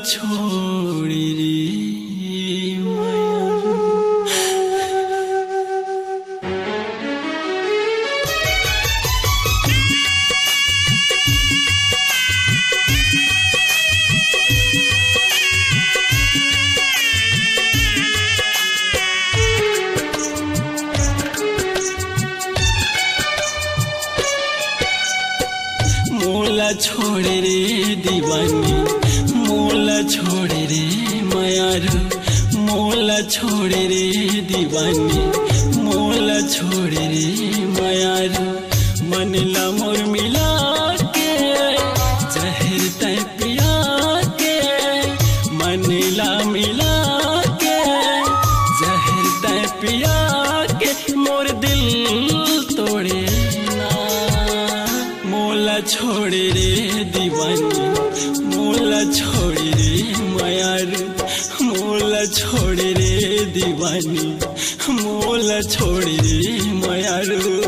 छोड़ी रे मोला छोड़े रे दीवानी, मोला छोड़े रे मायारू, मोला छोड़े रे दीवानी, मोला छोड़े रे मायारू। मन ला मोर मिला के जहर तय पिया के, मन ला मिला के जहर तय पिया के, मोर दिल तोड़े मोला छोड़े रे दीवानी, मोला छोड़े रे मायारू, मोला छोड़े रे दीवानी, मोला छोड़े रे मायारू।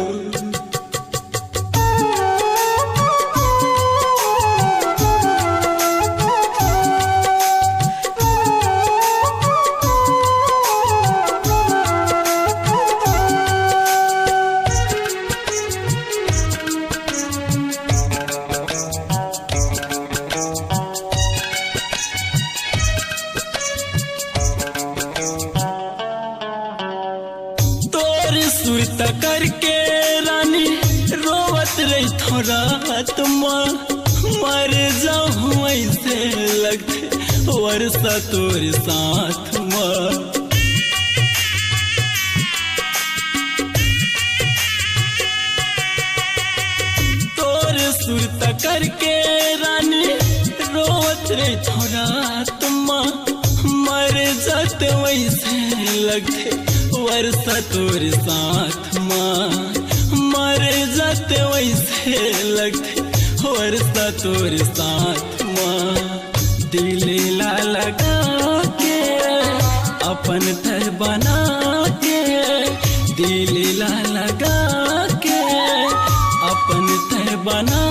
सुरत करके रानी रोवत रही थोड़ा तुमा, मर जाऊं ऐसे लगते वर्षा तोरे साथ मां। तोरे सुरत करके रानी रोवत रही थोड़ा तुमा, मर जाते वैसे लगते वर्षा तोरे साथ मां, मर जाते वैसे लगते वर्षा तोरे साथ मां। दिल ला लगा के अपन तर बना के, दिल ला लगा के अपन तर बना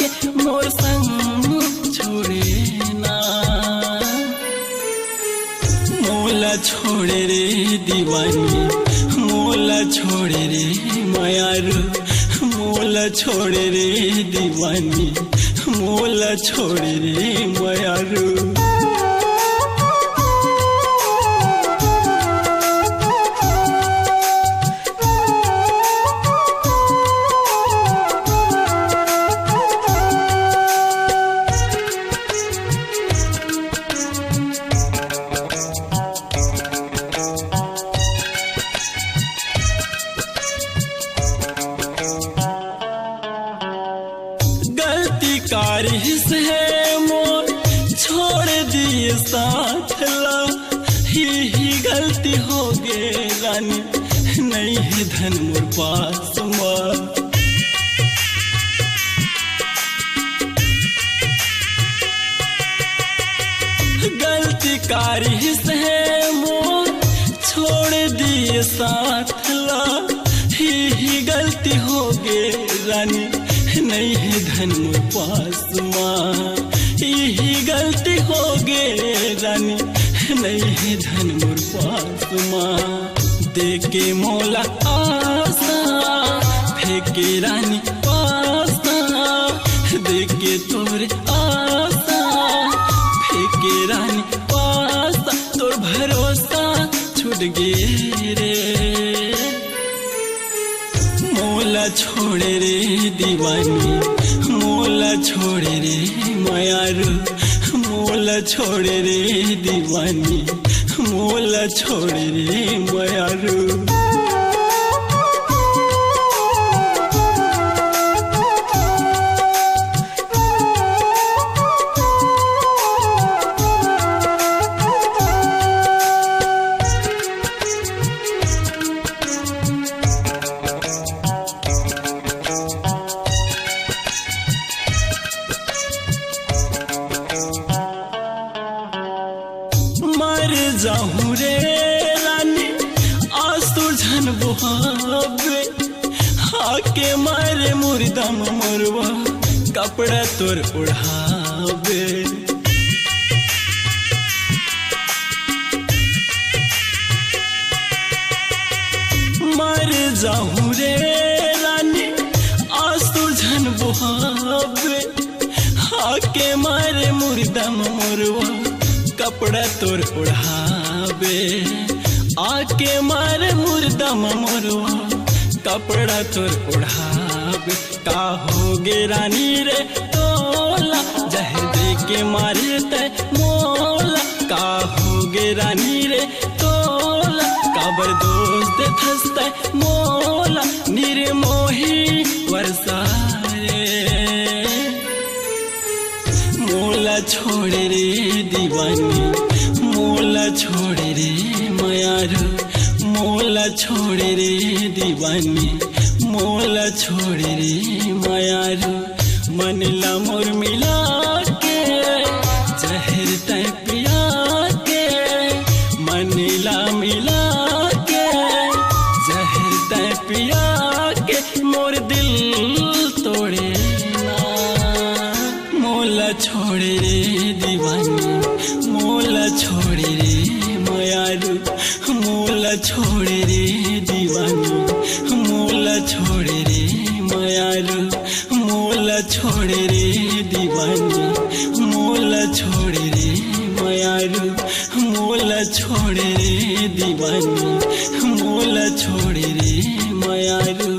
के, मोर संग छोड़े ना। मोला छोड़े रे दीवानी, मोला छोड़े रे मायारू, मोला छोड़े रे दीवानी, मोला छोड़े रे मायारू। कारी से मोर छोड़ दिए साथ ला, ही गलती हो गए रानी, नहीं है धन मोर पास मां। गलती कारी से मोर छोड़ दिए साथ ला, ही गलती हो गए रानी, नहीं है धन मोर पास मां। यही गलती हो गए रानी, नहीं है धन मोर पास मां। देके मोला आसा फेंके रानी पासा, देके तोरे आसा फेंके रानी पासा, तोर भरोसा छूट गए रे। मोला छोड़े रे दीवानी, मोला छोड़े रे मायारू, मोला छोड़े रे दीवानी, मोला छोड़े रे मायारू। जाऊं रे रानी आंसू झन बुहावे, आके मारे मुर्दम मोरवा कपड़ा तोर उड़ावे। झन बुहावे आके मारे मुर्दम मोरवा कपड़ा तोर उड़ावे आके मारे मुर्दम मोरवा कपड़ा तोर उड़ावे का होगे रानी रे तोला जहर दे के मारे ते मोला का होगे रानी रे तोला काबर दोस्त थसते मोला निर्मोही वर्षारे मोला छोड़े रे दीवानी मोला छोड़े रे मयारू मोला छोड़े रे दीवानी मोला छोड़े रे मयारू मनला मोर मिला के जहर तय पिया के मनला मिला के जहर तय पिया के मोर दिल तोड़े ना मोला छोड़े रे दीवानी मोला छोड़े रे मयारू मोला छोड़े रे दीवानी मोला छोड़े रे मयारू मोला छोड़े रे दीवानी मोला छोड़े रे मयारू मोला छोड़े रे दीवानी मोला छोड़े रे मयारू।